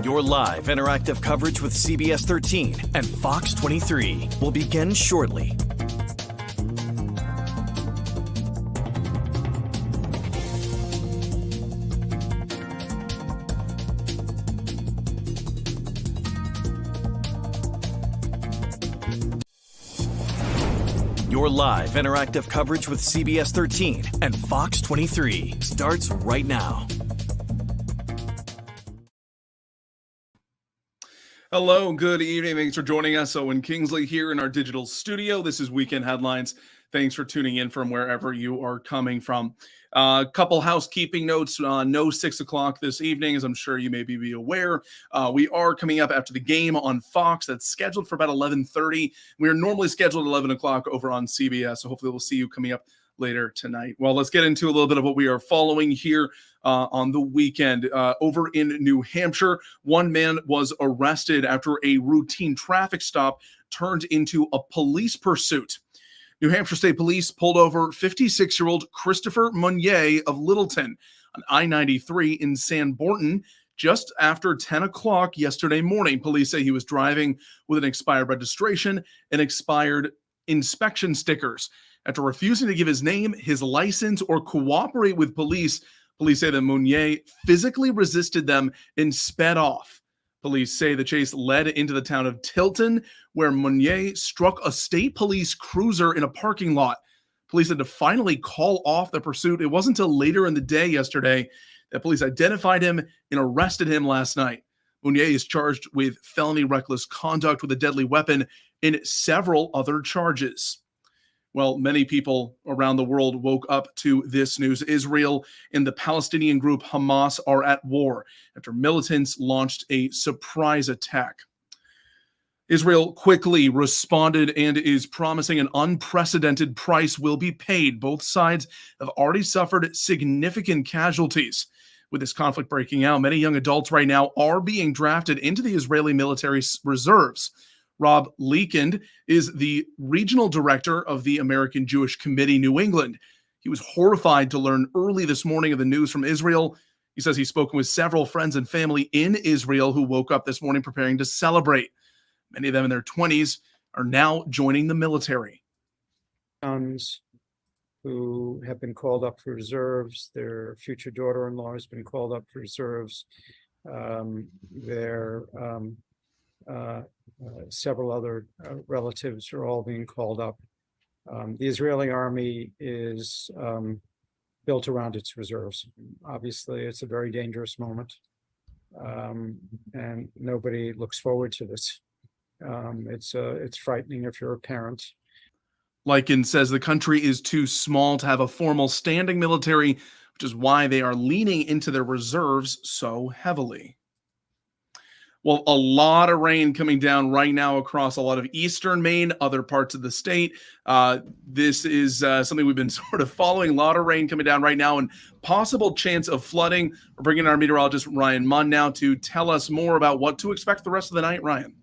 Your live interactive coverage with CBS 13 and Fox 23 will begin shortly. Your live interactive coverage with CBS 13 and Fox 23 starts right now. Hello, good evening. Thanks for joining us. Owen Kingsley here in our digital studio. This is Weekend Headlines. Thanks for tuning in from wherever you are coming from. A couple housekeeping notes. No 6 o'clock this evening, as I'm sure you may be aware. We are coming up after the game on Fox. That's scheduled for about 11:30. We are normally scheduled at 11 o'clock over on CBS, so hopefully we'll see you coming up later tonight. Well, let's get into a little bit of what we are following here on the weekend. Over in New Hampshire, one man was arrested after a routine traffic stop turned into a police pursuit. New Hampshire State Police pulled over 56-year-old Christopher Meunier of Littleton on I-93 in Sanborn just after 10 o'clock yesterday morning. Police say he was driving with an expired registration and expired inspection stickers. After refusing to give his name, his license, or cooperate with police say that Meunier physically resisted them and sped off. Police say the chase led into the town of Tilton, where Meunier struck a state police cruiser in a parking lot. Police had to finally call off the pursuit. It wasn't until later in the day yesterday that police identified him and arrested him last night. Meunier is charged with felony reckless conduct with a deadly weapon and several other charges. Well, many people around the world woke up to this news. Israel and the Palestinian group Hamas are at war after militants launched a surprise attack. Israel quickly responded and is promising an unprecedented price will be paid. Both sides have already suffered significant casualties. With this conflict breaking out, many young adults right now are being drafted into the Israeli military reserves. Rob Leekend is the regional director of the American Jewish Committee New England. He was horrified to learn early this morning of the news from Israel. He says he's spoken with several friends and family in Israel who woke up this morning preparing to celebrate. Many of them in their 20s are now joining the military. Sons who have been called up for reserves. Their future daughter-in-law has been called up for reserves. Several other relatives are all being called up. The Israeli army is built around its reserves. Obviously, it's a very dangerous moment, and nobody looks forward to this. It's frightening if you're a parent. Leekend says the country is too small to have a formal standing military, which is why they are leaning into their reserves so heavily. Well, a lot of rain coming down right now across a lot of eastern Maine, other parts of the state. This is something we've been sort of following. A lot of rain coming down right now and possible chance of flooding. We're bringing our meteorologist Ryan Munn now to tell us more about what to expect the rest of the night. Ryan.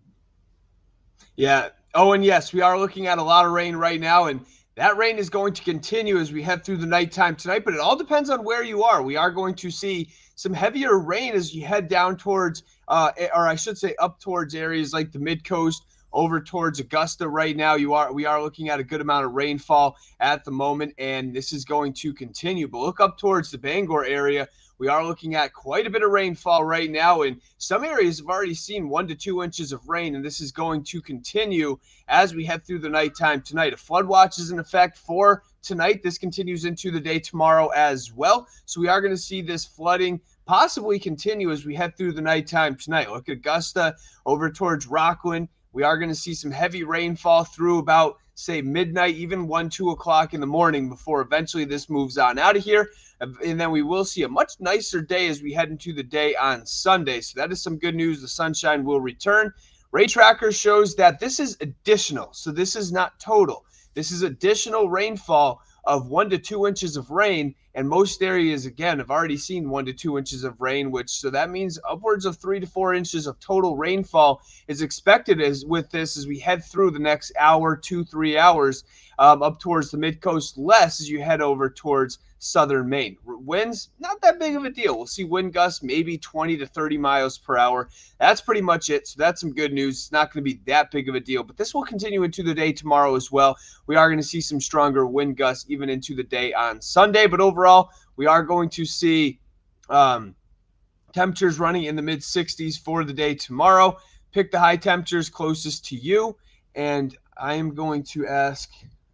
Yeah. Oh, and yes, we are looking at a lot of rain right now, and that rain is going to continue as we head through the nighttime tonight, but it all depends on where you are. We are going to see some heavier rain as you head down towards, or I should say up towards areas like the mid-coast, over towards Augusta right now. We are looking at a good amount of rainfall at the moment, and this is going to continue. But look up towards the Bangor area. We are looking at quite a bit of rainfall right now, and some areas have already seen 1 to 2 inches of rain, and this is going to continue as we head through the nighttime tonight. A flood watch is in effect for tonight. This continues into the day tomorrow as well, so we are going to see this flooding possibly continue as we head through the nighttime tonight. Look at Augusta over towards Rockland. We are going to see some heavy rainfall through about, say, midnight, even 1, 2 o'clock in the morning before eventually this moves on out of here. And then we will see a much nicer day as we head into the day on Sunday. So that is some good news. The sunshine will return. Ray Tracker shows that this is additional. So this is not total. This is additional rainfall of 1 to 2 inches of rain And most areas, again, have already seen 1 to 2 inches of rain, so that means upwards of 3 to 4 inches of total rainfall is expected as we head through the next hour, 2-3 hours, up towards the mid-coast, less as you head over towards southern Maine. Winds, not that big of a deal. We'll see wind gusts maybe 20 to 30 miles per hour. That's pretty much it. So that's some good news. It's not going to be that big of a deal, but this will continue into the day tomorrow as well. We are going to see some stronger wind gusts even into the day on Sunday, but overall, we are going to see temperatures running in the mid-60s for the day tomorrow. Pick the high temperatures closest to you, and I am going to ask,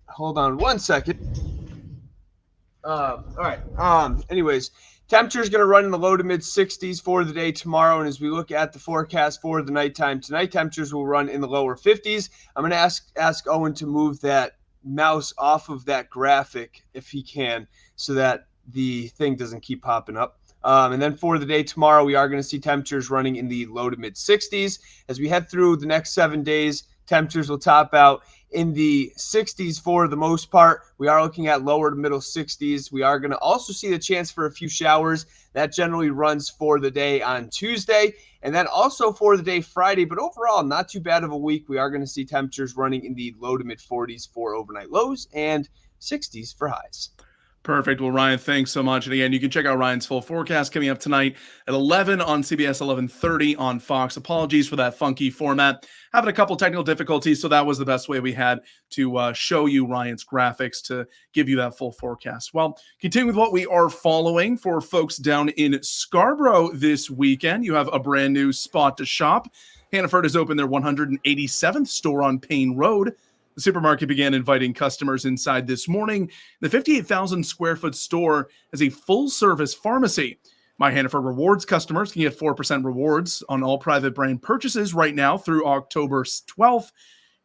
hold on one second. All right. Anyways, temperature is going to run in the low to mid 60s for the day tomorrow. And as we look at the forecast for the nighttime tonight, temperatures will run in the lower 50s. I'm going to ask Owen to move that mouse off of that graphic if he can, so that the thing doesn't keep popping up. And then for the day tomorrow, we are going to see temperatures running in the low to mid 60s. As we head through the next 7 days, temperatures will top out in the 60s for the most part. We are looking at lower to middle 60s. We are going to also see the chance for a few showers. That generally runs for the day on Tuesday, and then also for the day Friday. But overall, not too bad of a week. We are going to see temperatures running in the low to mid 40s for overnight lows and 60s for highs. Perfect. Well, Ryan, thanks so much. And again, you can check out Ryan's full forecast coming up tonight at 11 on CBS, 11:30 on Fox. Apologies for that funky format. Having a couple technical difficulties, so that was the best way we had to show you Ryan's graphics to give you that full forecast. Well, continuing with what we are following for folks down in Scarborough this weekend, you have a brand new spot to shop. Hannaford has opened their 187th store on Payne Road. The supermarket began inviting customers inside this morning. The 58,000 square foot store has a full service pharmacy. My Hannaford Rewards customers can get 4% rewards on all private brand purchases right now through October 12th.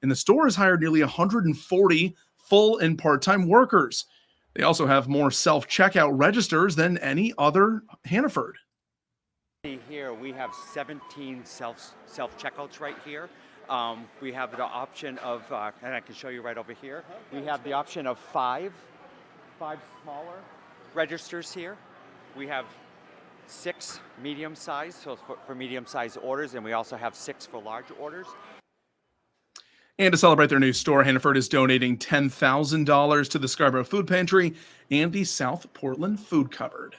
And the store has hired nearly 140 full and part-time workers. They also have more self-checkout registers than any other Hannaford. Here we have 17 self-checkouts right here. We have the option of, and I can show you right over here, we have the option of five smaller registers here. We have 6 medium-sized, so for medium-sized orders, and we also have 6 for large orders. And to celebrate their new store, Hannaford is donating $10,000 to the Scarborough Food Pantry and the South Portland Food Cupboard.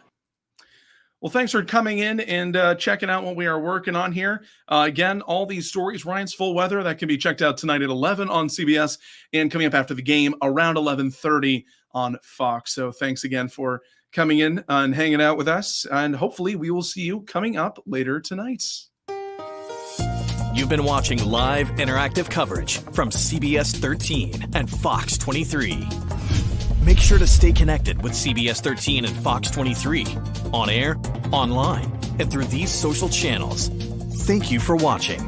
Well, thanks for coming in and checking out what we are working on here. Again, all these stories, Ryan's full weather, that can be checked out tonight at 11 on CBS and coming up after the game around 11:30 on Fox. So thanks again for coming in and hanging out with us. And hopefully we will see you coming up later tonight. You've been watching live interactive coverage from CBS 13 and Fox 23. Make sure to stay connected with CBS 13 and Fox 23 on air, online, and through these social channels. Thank you for watching.